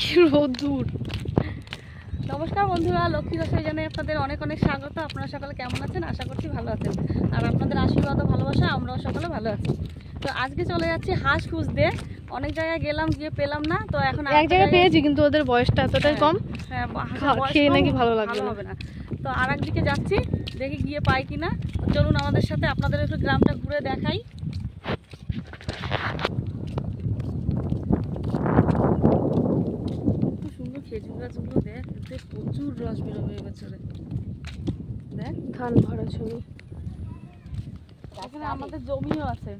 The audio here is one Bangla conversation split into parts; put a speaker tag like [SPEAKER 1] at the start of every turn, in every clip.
[SPEAKER 1] কি রোদ্দুর। নমস্কার বন্ধুরা, লক্ষ্মী রসই জানাই আপনাদের অনেক অনেক স্বাগত। আপনারা সকলে কেমন আছেন? আশা করছি ভালো আছেন, আর আপনাদের আশীর্বাদ ও ভালোবাসা আমরাও সকলে ভালো আছি। তো আজকে চলে যাচ্ছি হাঁস খুঁজতে। অনেক জায়গায় গেলাম, গিয়ে পেলাম না, তো এখন
[SPEAKER 2] এক জায়গায় পেয়েছি, কিন্তু ওদের বয়সটা এতটাই কম, খেয়ে নাকি ভালো লাগবে
[SPEAKER 1] না। তো আর একদিকে যাচ্ছি, দেখি গিয়ে পাই কিনা। চলুন আমাদের সাথে, আপনাদের একটু গ্রামটা ঘুরে দেখাই। সুন্দর খেজুর গাছগুলো দেখ, প্রচুর রস বেরোবে এবছরে। দেখ
[SPEAKER 2] ধান ভরা ছবি।
[SPEAKER 1] এখানে আমাদের জমিও আছে।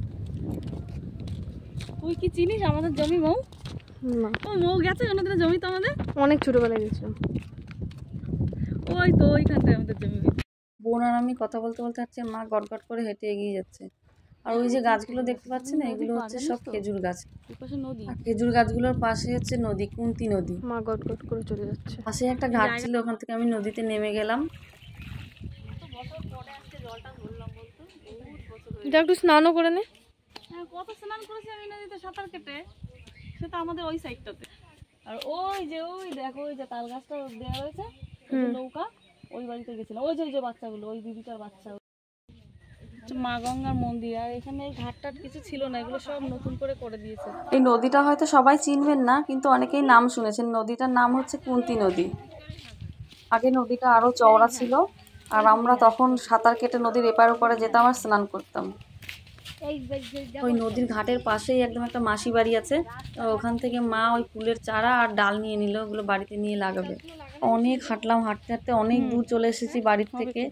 [SPEAKER 1] তুই কি চিনিস আমাদের জমি? মৌ
[SPEAKER 2] না,
[SPEAKER 1] ও মৌ গেছে কোনোদিন জমি? তো আমাদের
[SPEAKER 2] অনেক ছোটবেলায় গেছিলাম।
[SPEAKER 1] ওই তো ওইখানটায় আমাদের জমি। বোন আর আমি কথা বলতে বলতে যাচ্ছে, মা গটগট করে হেঁটে এগিয়ে যাচ্ছে। আর ওই যে গাছগুলো দেখতে পাচ্ছেন, এগুলো হচ্ছে সব খেজুর গাছ। আর খেজুর গাছগুলোর পাশে হচ্ছে নদী, কুন্তি নদী।
[SPEAKER 2] মা গটগট করে চলে যাচ্ছে।
[SPEAKER 1] পাশে একটা ঘাট ছিল, ওখান থেকে আমি নদীতে নেমে গেলাম।
[SPEAKER 2] যা একটু স্নানও করে নে।
[SPEAKER 1] হ্যাঁ, কত স্নান করেছি আমি নদীতে সাঁতার কেটে, সেটা আমাদের ওই সাইডটাতে। আর ওই দেখো, ওই যে তাল গাছটা দেওয়া রয়েছে, নৌকা, ওই বাড়িতে গেছিলাম। ওই যে বাচ্চাগুলো, ওই দিদিটার বাচ্চা। মা গঙ্গার মন্দির। আর এখানে ঘাটটাট কিছু ছিল না, এগুলো সব নতুন করে দিয়েছে। এই নদীটা হয়তো সবাই চিনবেন না, কিন্তু অনেকেই নাম শুনেছেন। নদীটার নাম হচ্ছে কুন্তি নদী। আগে নদীটা আরো চওড়া ছিল, আর আমরা তখন সাঁতার কেটে নদীর এপার ওপারে যেতাম আর স্নান করতাম। ওই নদীর ঘাটের পাশেই একদম একটা মাসি বাড়ি আছে। ওখান থেকে মা ওই ফুলের চারা আর ডাল নিয়ে নিল, ওগুলো বাড়িতে নিয়ে লাগাবে। অনেক হাঁটলাম, হাঁটতে হাঁটতে অনেক দূর চলে এসেছি বাড়ির থেকে।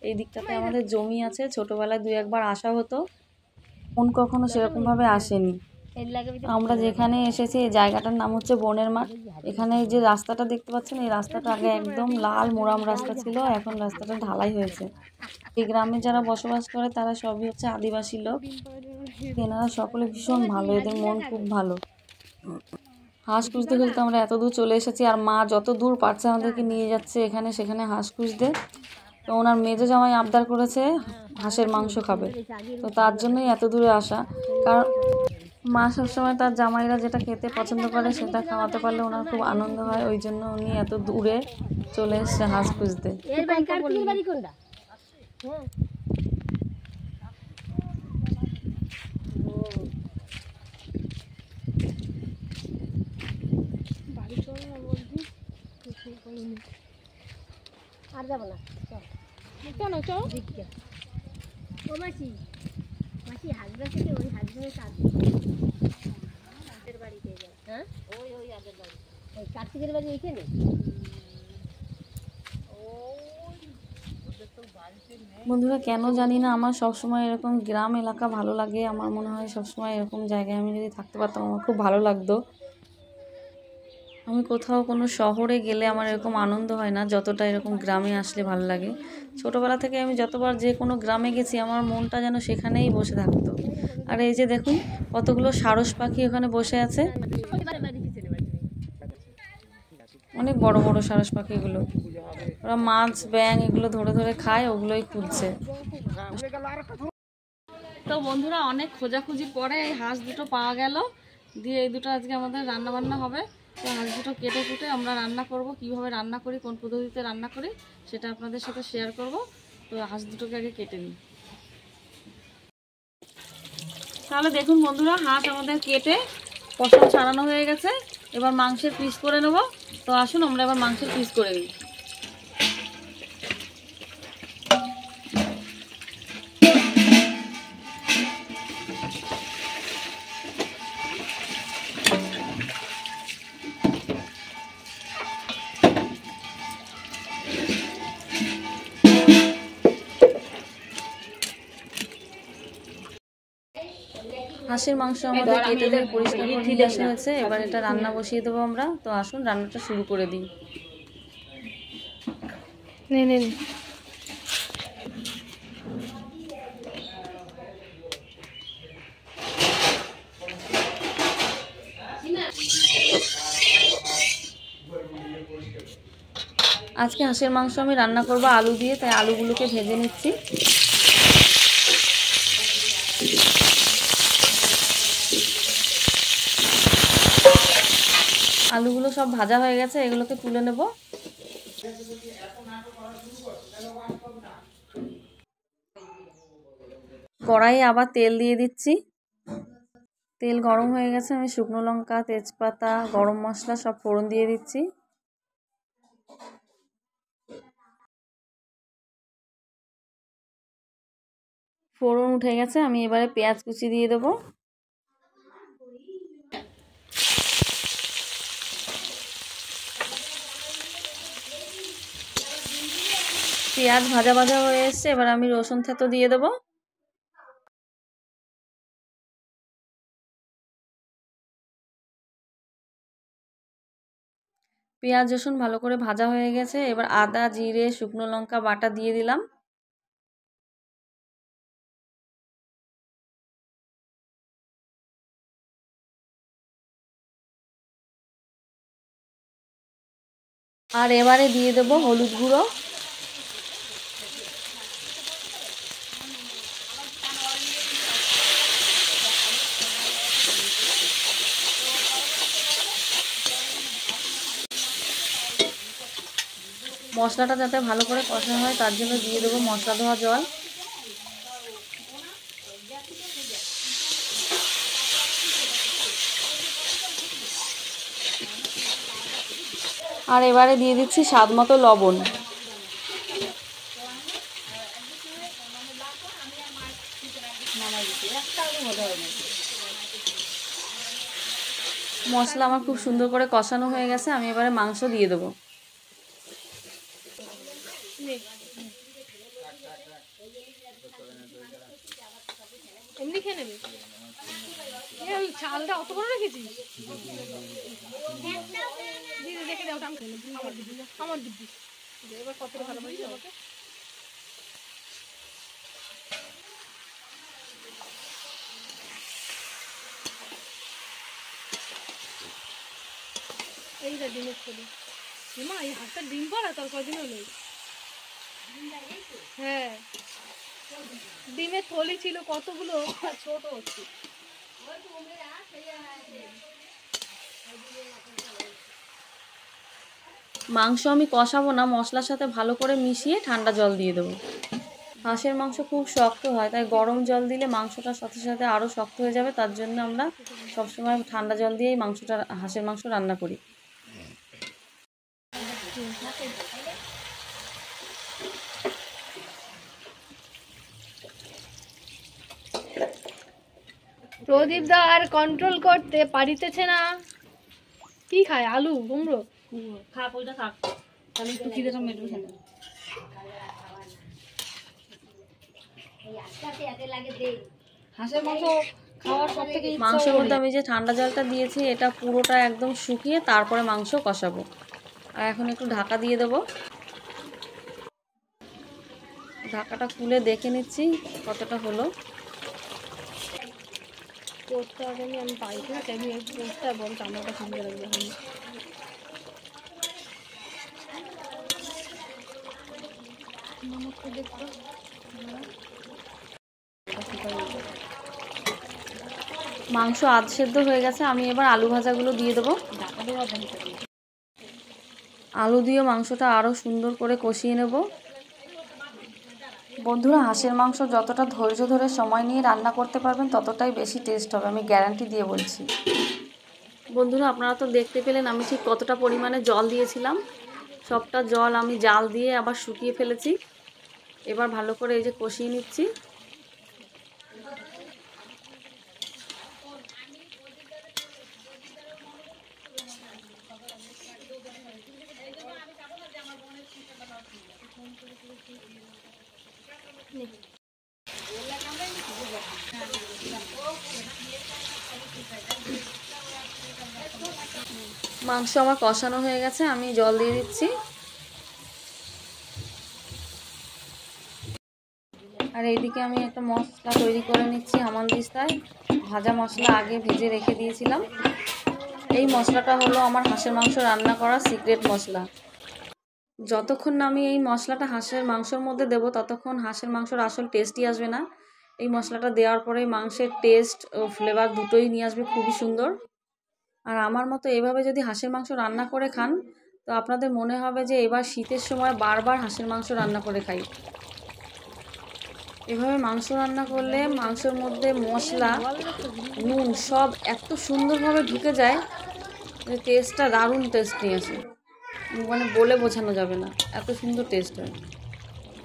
[SPEAKER 1] এই দিকটাতে আমাদের জমি আছে, ছোটবেলায় 2-1 বার আসা হতো, মন কখনো সেরকম ভাবে আসেনি। আমরা যেখানে এসেছি, এই জায়গাটার নাম হচ্ছে বনের মাঠ। এখানে যে রাস্তাটা দেখতে পাচ্ছেন, এই রাস্তাটা আগে একদম লাল মোরাম রাস্তা ছিল, এখন রাস্তাটা ঢালাই হয়েছে। এই গ্রামে যারা বসবাস করে তারা সবই হচ্ছে আদিবাসী লোক। এনারা সকলে ভীষণ ভালো, এদের মন খুব ভালো। হাঁস খুঁজতে খুঁজতে আমরা এত দূর চলে এসেছি, আর মা যত দূর পারছে আমাদেরকে নিয়ে যাচ্ছে এখানে সেখানে হাঁস খুঁজতে। তো ওনার মেজো জামাই আবদার করেছে হাঁসের মাংস খাবে, তো তার জন্যই এত দূরে আসা। কারণ মা সবসময় তার জামাইরা যেটা খেতে পছন্দ করে সেটা খাওয়াতে পারলে ওনার খুব আনন্দ হয়, ওই জন্য উনি এত দূরে চলে এসছে হাঁস খুঁজতে।
[SPEAKER 2] আর যাবো না, কেন চল। ও মাসি, মাসি হাজবেন্ড থেকে ওই হাজবেন্ডের কাজ বাড়িতে যায়। হ্যাঁ, ওই আগের বাড়ি, ওই কার্তিকের বাড়ি ওইখানে।
[SPEAKER 1] বন্ধুরা, কেন জানি না আমার সবসময় এরকম গ্রাম এলাকা ভালো লাগে। আমার মনে হয় সবসময় এরকম জায়গায় আমি যদি থাকতে পারতাম আমার খুব ভালো লাগতো। আমি কোথাও কোনো শহরে গেলে আমার এরকম আনন্দ হয় না, যতটা এরকম গ্রামে আসলে ভালো লাগে। ছোটোবেলা থেকে আমি যতবার যে কোনো গ্রামে গেছি, আমার মনটা যেন সেখানেই বসে থাকতো। আর এই যে দেখুন, কতগুলো সারস পাখি ওখানে বসে আছে, অনেক বড় বড় সারস পাখিগুলো। ওরা মাছ, ব্যাঙ এগুলো ধরে ধরে খায়, ওগুলোই খুঁজছে। তো বন্ধুরা, অনেক খোঁজাখুঁজির পরে এই হাঁস দুটো পাওয়া গেল, দিয়ে এই দুটো আজকে আমাদের রান্না বান্না হবে। তো হাঁস দুটো কেটে কুটে আমরা রান্না করব। কিভাবে রান্না করি, কোন পদ্ধতিতে রান্না করি, সেটা আপনাদের সাথে শেয়ার করব। তো হাঁস দুটোকে আগে কেটে নিই। তাহলে দেখুন বন্ধুরা, হাঁস আমাদের কেটে পশম ছাড়ানো হয়ে গেছে। এবার মাংসের পিস করে নেব। তো আসুন আমরা এবার মাংসের পিস করে নিই। হাঁসের মাংস আমাদের কেটে ধুয়ে পরিষ্কার করে নিয়ে আসা হয়েছে। এবার এটা রান্না বসিয়ে দেবো আমরা। তো আসুন রান্নাটা শুরু করে দিই।
[SPEAKER 2] নে
[SPEAKER 1] আজকে হাঁসের মাংস আমি রান্না করব আলু দিয়ে, তাই আলুগুলোকে ভেজে নিচ্ছি। আলুগুলো সব ভাজা হয়ে গেছে, এগুলোকে তুলে নেব। কড়াইয়ে আবার তেল দিয়ে দিচ্ছি। তেল গরম হয়ে গেছে, আমি শুকনো লঙ্কা, তেজপাতা, গরম মশলা সব ফোড়ন দিয়ে দিচ্ছি। ফোড়ন উঠে গেছে, আমি এবারে পেঁয়াজ কুচি দিয়ে দেবো। পেঁয়াজ ভাজা ভাজা হয়ে এসছে, এবার আমি রসুন থেতো দিয়ে দেবো। পেঁয়াজ রসুন ভালো করে ভাজা হয়ে গেছে, এবার আদা, জিরে, শুকনো লঙ্কা বাটা দিয়ে দিলাম। আর এবারে দিয়ে দেবো হলুদ গুঁড়ো। মশলাটা যাতে ভালো করে কষা হয় তার জন্য দিয়ে দেবো মশলা ধোয়া জল। আর এবারে দিয়ে দিচ্ছি স্বাদ মতো লবণ। মশলা আমার খুব সুন্দর করে কষানো হয়ে গেছে, আমি এবারে মাংস দিয়ে দেবো।
[SPEAKER 2] এমনি খেয়ে নেবে। ওই চালটা অত বড় রেখেছিস? দিদি দেখে দাও, আমি খেয়ে নেবো। আমার দিদি এবার কতটা ভালো বলছি আমাকে। এইটা ডিমের থলি। মা এই হাতটা ডিম পাড়া তোর কদিন হলো? হ্যাঁ, ডিমের থলি ছিল কতগুলো, ছোট হচ্ছে।
[SPEAKER 1] মাংস আমি কষাবো না, মশলার সাথে ভালো করে মিশিয়ে ঠান্ডা জল দিয়ে দেবো। হাঁসের মাংস খুব শক্ত হয়, তাই গরম জল দিলে মাংসটার সাথে সাথে আরও শক্ত হয়ে যাবে। তার জন্য আমরা সবসময় ঠান্ডা জল দিয়েই হাঁসের মাংস রান্না করি।
[SPEAKER 2] প্রদীপ দা আর কন্ট্রোল করতে পারিতেছে না। কি খায়? আলু, কুমড়ো?
[SPEAKER 1] থাক, ওইটা থাক, তাহলে একটু খিদেটা মেটবে। হাঁসের মাংস খাওয়ার সব থেকে মাংসের মধ্যে আমি যে ঠান্ডা জলটা দিয়েছি এটা পুরোটা একদম শুকিয়ে তারপরে মাংস কষাবো। আর এখন একটু ঢাকা দিয়ে দেবো। ঢাকাটা খুলে দেখে নিচ্ছি কতটা হলো।
[SPEAKER 2] করতে হবে আমি পাইছি না, তাই করতে বল চামড়াটা সুন্দর লাগবে।
[SPEAKER 1] মাংস আধ সেদ্ধ হয়ে গেছে, আমি এবার আলু ভাজাগুলো দিয়ে দেবো। আলু দিয়ে মাংসটা আরও সুন্দর করে কষিয়ে নেব। বন্ধুরা, হাঁসের মাংস যতটা ধৈর্য ধরে সময় নিয়ে রান্না করতে পারবেন ততটাই বেশি টেস্ট হবে, আমি গ্যারান্টি দিয়ে বলছি। বন্ধুরা, আপনারা তো দেখতে পেলেন আমি ঠিক কতটা পরিমাণে জল দিয়েছিলাম। সবটা জল আমি জাল দিয়ে আবার শুকিয়ে ফেলেছি। এবার ভালো করে এই যে কষিয়ে নিচ্ছি। মাংস আমার কষানো হয়ে গেছে, আমি জল দিয়ে দিচ্ছি। আর এইদিকে আমি একটা মশলা তৈরি করে নিচ্ছি হামানদিস্তায়। ভাজা মশলা আগে ভেজে রেখে দিয়েছিলাম। এই মশলাটা হলো আমার হাঁসের মাংস রান্না করার সিক্রেট মশলা। যতক্ষণ না আমি এই মশলাটা হাঁসের মাংসের মধ্যে দেবো ততক্ষণ হাঁসের মাংসর আসল টেস্টই আসবে না। এই মশলাটা দেওয়ার পরে মাংসের টেস্ট ও ফ্লেভার দুটোই নিয়ে আসবে খুবই সুন্দর। আর আমার মতো এভাবে যদি হাঁসের মাংস রান্না করে খান তো আপনাদের মনে হবে যে এবার শীতের সময় বারবার হাঁসের মাংস রান্না করে খাই। এভাবে মাংস রান্না করলে মাংসের মধ্যে মশলা, নুন সব এত সুন্দরভাবে ঢুকে যায় যে টেস্টটা দারুণ টেস্ট নিয়ে আসে, মানে বলে বোঝানো যাবে না, এত সুন্দর টেস্ট হয়।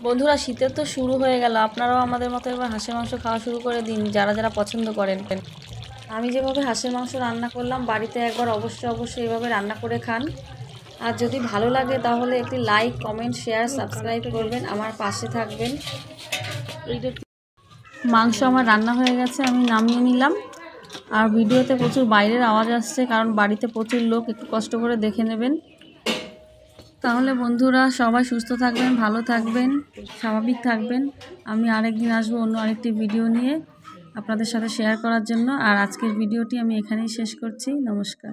[SPEAKER 1] বন্ধুরা, শীতের তো শুরু হয়ে গেল, আপনারাও আমাদের মতো এবার হাঁসের মাংস খাওয়া শুরু করে দিন যারা যারা পছন্দ করেন। আমি যেভাবে হাঁসের মাংস রান্না করলাম বাড়িতে একবার অবশ্যই এভাবে রান্না করে খান। আর যদি ভালো লাগে তাহলে একটি লাইক, কমেন্ট, শেয়ার, সাবস্ক্রাইব করবেন, আমার পাশে থাকবেন। মাংস আমার রান্না হয়ে গেছে, আমি নামিয়ে নিলাম। আর ভিডিওতে প্রচুর বাইরের আওয়াজ আসছে কারণ বাড়িতে প্রচুর লোক, একটু কষ্ট করে দেখে নেবেন। তাহলে বন্ধুরা সবাই সুস্থ থাকবেন, ভালো থাকবেন, স্বাভাবিক থাকবেন। আমি আরেকদিন আসবো অন্য আরেকটি ভিডিও নিয়ে আপনাদের সাথে শেয়ার করার জন্য। আর আজকের ভিডিওটি আমি এখানেই শেষ করছি। নমস্কার।